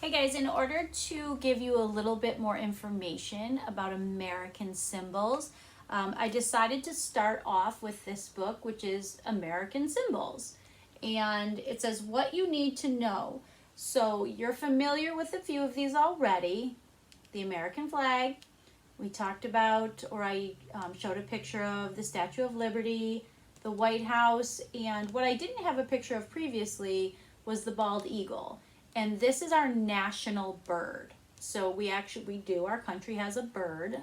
Hey guys, in order to give you a little bit more information about American symbols, I decided to start off with this book, which is American Symbols. And it says what you need to know. So you're familiar with a few of these already. The American flag, we talked about, or I showed a picture of the Statue of Liberty, the White House, and what I didn't have a picture of previously was the bald eagle. And this is our national bird. So our country has a bird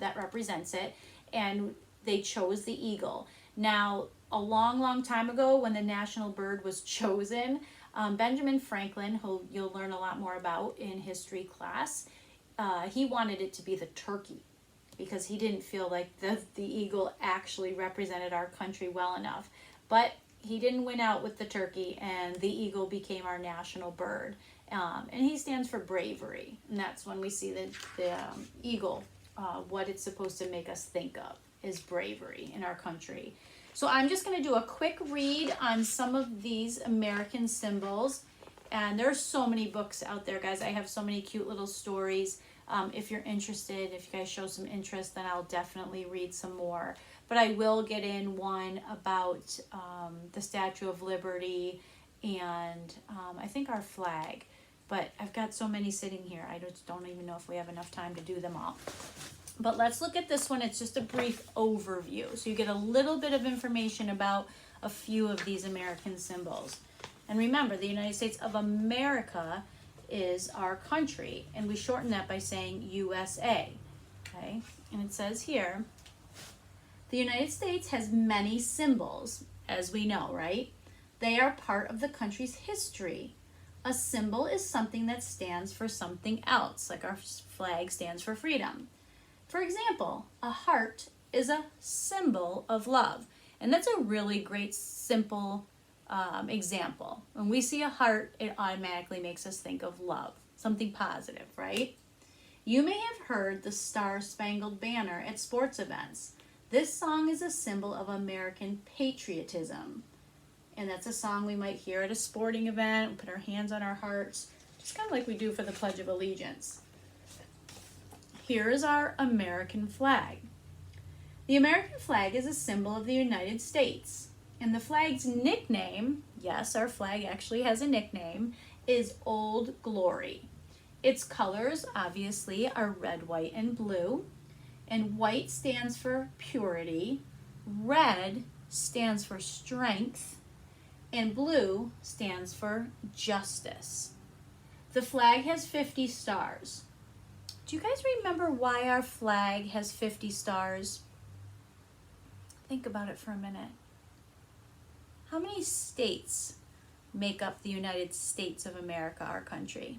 that represents it, and they chose the eagle. Now, a long, long time ago when the national bird was chosen, Benjamin Franklin, who you'll learn a lot more about in history class, he wanted it to be the turkey because he didn't feel like the eagle actually represented our country well enough. But he didn't win out with the turkey, and the eagle became our national bird. And he stands for bravery. And that's when we see the eagle, what it's supposed to make us think of is bravery in our country. So I'm just going to do a quick read on some of these American symbols. And there's so many books out there, guys. I have so many cute little stories. If you're interested, if you guys show some interest, then I'll definitely read some more. But I will get in one about the Statue of Liberty and I think our flag. But I've got so many sitting here, I just don't even know if we have enough time to do them all. But let's look at this one. It's just a brief overview. So you get a little bit of information about a few of these American symbols. And remember, the United States of America is our country, and we shorten that by saying USA. Okay, and it says here, the United States has many symbols, as we know, right? They are part of the country's history. A symbol is something that stands for something else, like our flag stands for freedom. For example, a heart is a symbol of love, and that's a really great, simple example. When we see a heart, it automatically makes us think of love, something positive, right? You may have heard the Star-Spangled Banner at sports events. This song is a symbol of American patriotism. And that's a song we might hear at a sporting event, we put our hands on our hearts, just kind of like we do for the Pledge of Allegiance. Here is our American flag. The American flag is a symbol of the United States. And the flag's nickname, yes, our flag actually has a nickname, is Old Glory. Its colors, obviously, are red, white, and blue. And white stands for purity, red stands for strength, and blue stands for justice. The flag has 50 stars. Do you guys remember why our flag has 50 stars? Think about it for a minute. How many states make up the United States of America, our country?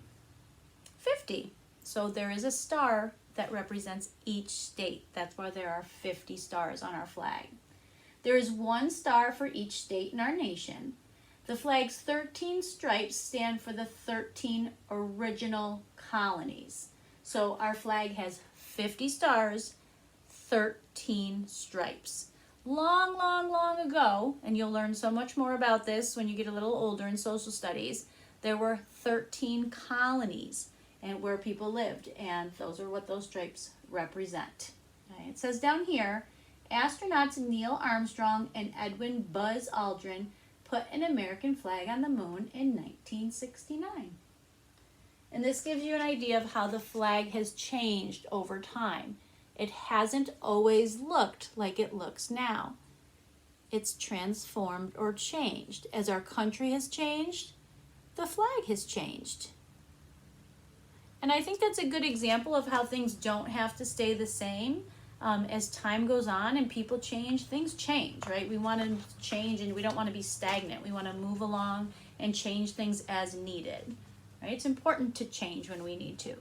50. So there is a star that represents each state. That's why there are 50 stars on our flag. There is one star for each state in our nation. The flag's 13 stripes stand for the 13 original colonies. So our flag has 50 stars, 13 stripes. Long, long, long ago, and you'll learn so much more about this when you get a little older in social studies, there were 13 colonies and where people lived, and those are what those stripes represent. Okay. It says down here, astronauts Neil Armstrong and Edwin Buzz Aldrin put an American flag on the moon in 1969. And this gives you an idea of how the flag has changed over time. It hasn't always looked like it looks now. It's transformed or changed. As our country has changed, the flag has changed. And I think that's a good example of how things don't have to stay the same. As time goes on and people change, things change, right? We want to change and we don't want to be stagnant. We want to move along and change things as needed, right? It's important to change when we need to.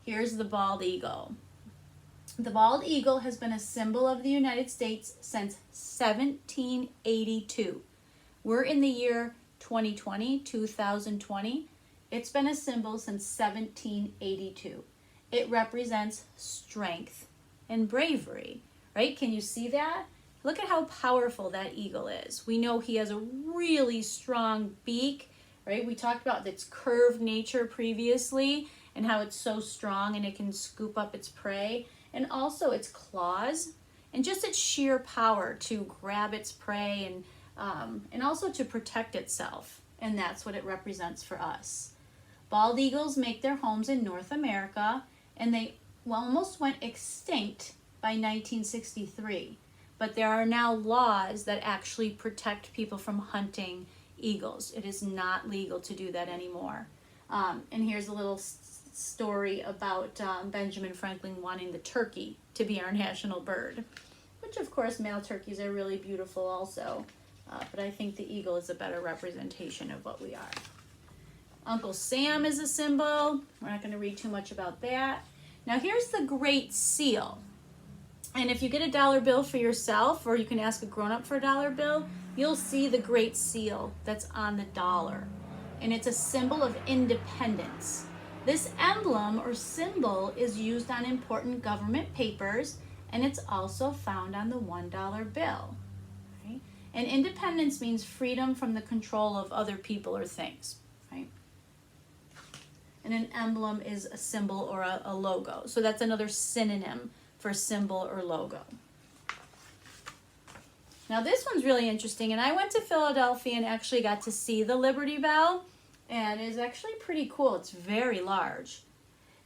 Here's the bald eagle. The bald eagle has been a symbol of the United States since 1782. We're in the year 2020. It's been a symbol since 1782. It represents strength and bravery, right? Can you see that? Look at how powerful that eagle is. We know he has a really strong beak, right? We talked about its curved nature previously and how it's so strong and it can scoop up its prey, and also its claws and just its sheer power to grab its prey and also to protect itself. And that's what it represents for us. Bald eagles make their homes in North America, and they almost went extinct by 1963. But there are now laws that actually protect people from hunting eagles. It is not legal to do that anymore. And here's a little story about Benjamin Franklin wanting the turkey to be our national bird, which of course male turkeys are really beautiful also, but I think the eagle is a better representation of what we are. Uncle Sam is a symbol. We're not going to read too much about that. Now here's the Great Seal. And if you get a dollar bill for yourself, or you can ask a grown-up for a dollar bill, you'll see the Great Seal that's on the dollar. And it's a symbol of independence. This emblem or symbol is used on important government papers, and it's also found on the $1 bill. Right? And independence means freedom from the control of other people or things. Right? And an emblem is a symbol or a logo. So that's another synonym for symbol or logo. Now this one's really interesting, and I went to Philadelphia and actually got to see the Liberty Bell, and it's actually pretty cool. It's very large.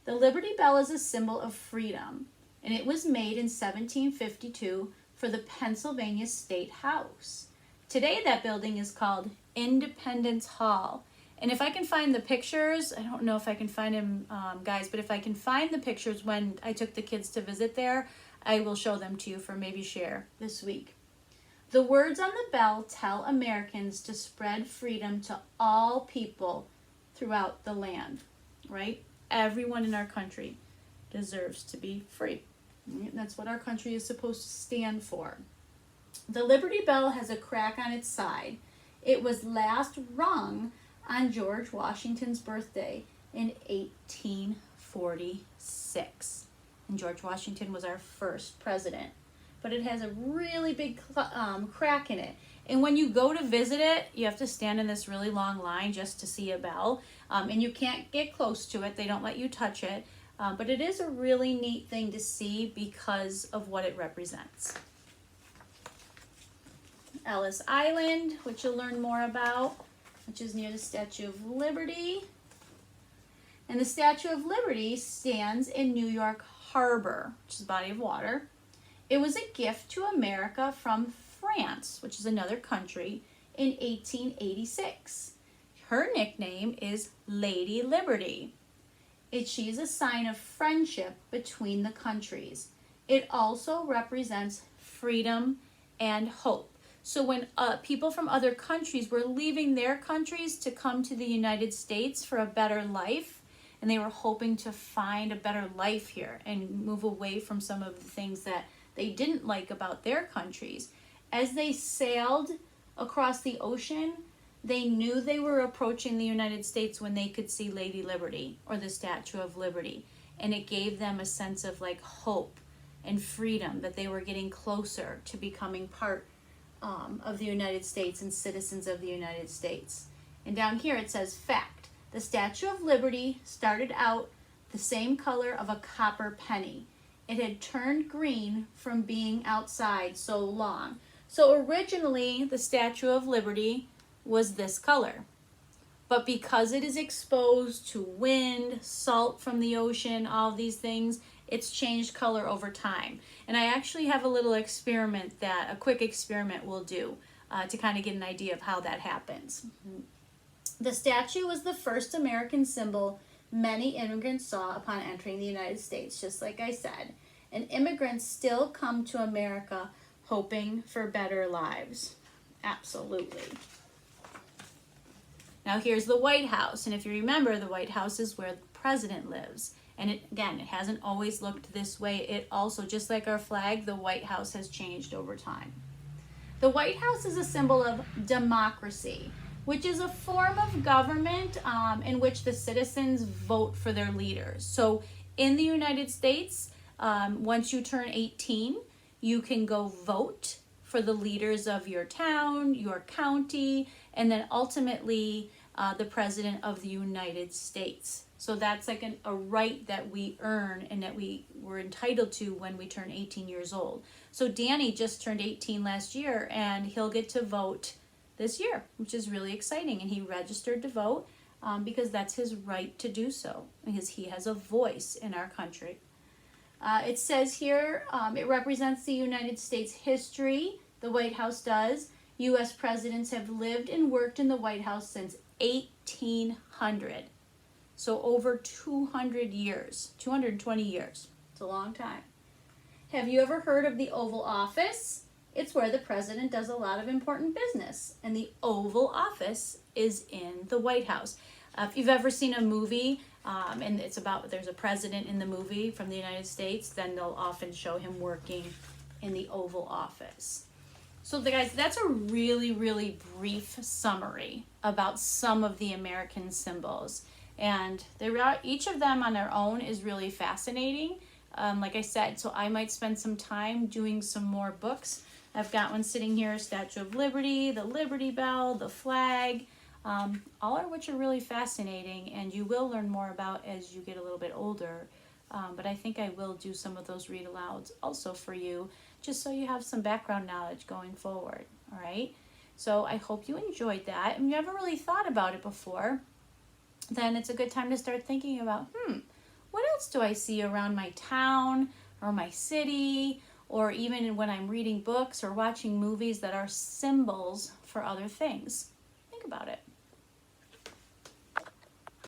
The Liberty Bell is a symbol of freedom, and it was made in 1752 for the Pennsylvania State House. Today that building is called Independence Hall. And if I can find the pictures, I don't know if I can find them, guys, but if I can find the pictures when I took the kids to visit there, I will show them to you for maybe share this week. The words on the bell tell Americans to spread freedom to all people throughout the land, right? Everyone in our country deserves to be free. That's what our country is supposed to stand for. The Liberty Bell has a crack on its side. It was last rung on George Washington's birthday in 1846. And George Washington was our first president. But it has a really big crack in it. And when you go to visit it, you have to stand in this really long line just to see a bell. And you can't get close to it. They don't let you touch it. But it is a really neat thing to see because of what it represents. Ellis Island, which you'll learn more about, which is near the Statue of Liberty. And the Statue of Liberty stands in New York Harbor, which is a body of water. It was a gift to America from France, which is another country, in 1886. Her nickname is Lady Liberty. She is a sign of friendship between the countries. It also represents freedom and hope. So when people from other countries were leaving their countries to come to the United States for a better life, and they were hoping to find a better life here and move away from some of the things that they didn't like about their countries, as they sailed across the ocean, they knew they were approaching the United States when they could see Lady Liberty or the Statue of Liberty. And it gave them a sense of like hope and freedom that they were getting closer to becoming part of the United States and citizens of the United States. And down here it says, fact, the Statue of Liberty started out the same color of a copper penny. It had turned green from being outside so long. So originally the Statue of Liberty was this color. But because it is exposed to wind, salt from the ocean, all these things, it's changed color over time. And I actually have a little experiment a quick experiment we'll do to kind of get an idea of how that happens. The statue was the first American symbol many immigrants saw upon entering the United States, just like I said. And immigrants still come to America hoping for better lives. Absolutely. Now here's the White House, and if you remember, the White House is where the president lives. And it hasn't always looked this way. It also, just like our flag, the White House has changed over time. The White House is a symbol of democracy, which is a form of government in which the citizens vote for their leaders. So in the United States, once you turn 18, you can go vote for the leaders of your town, your county, and then ultimately the President of the United States. So that's like a right that we earn and that we were entitled to when we turn 18 years old. So Danny just turned 18 last year, and he'll get to vote this year, which is really exciting. And he registered to vote because that's his right to do so, because he has a voice in our country. It says here, it represents the United States history. The White House does. U.S. presidents have lived and worked in the White House since 1800. So over 200 years, 220 years. It's a long time. Have you ever heard of the Oval Office? It's where the president does a lot of important business. And the Oval Office is in the White House. If you've ever seen a movie and it's about, there's a president in the movie from the United States, then they'll often show him working in the Oval Office. So guys, that's a really, really brief summary about some of the American symbols. And each of them on their own is really fascinating. Like I said, so I might spend some time doing some more books. I've got one sitting here, Statue of Liberty, the Liberty Bell, the flag, all of which are really fascinating, and you will learn more about as you get a little bit older. But I think I will do some of those read alouds also for you, just so you have some background knowledge going forward, all right? So I hope you enjoyed that. And you haven't really thought about it before, then it's a good time to start thinking about, what else do I see around my town or my city, or even when I'm reading books or watching movies that are symbols for other things? Think about it.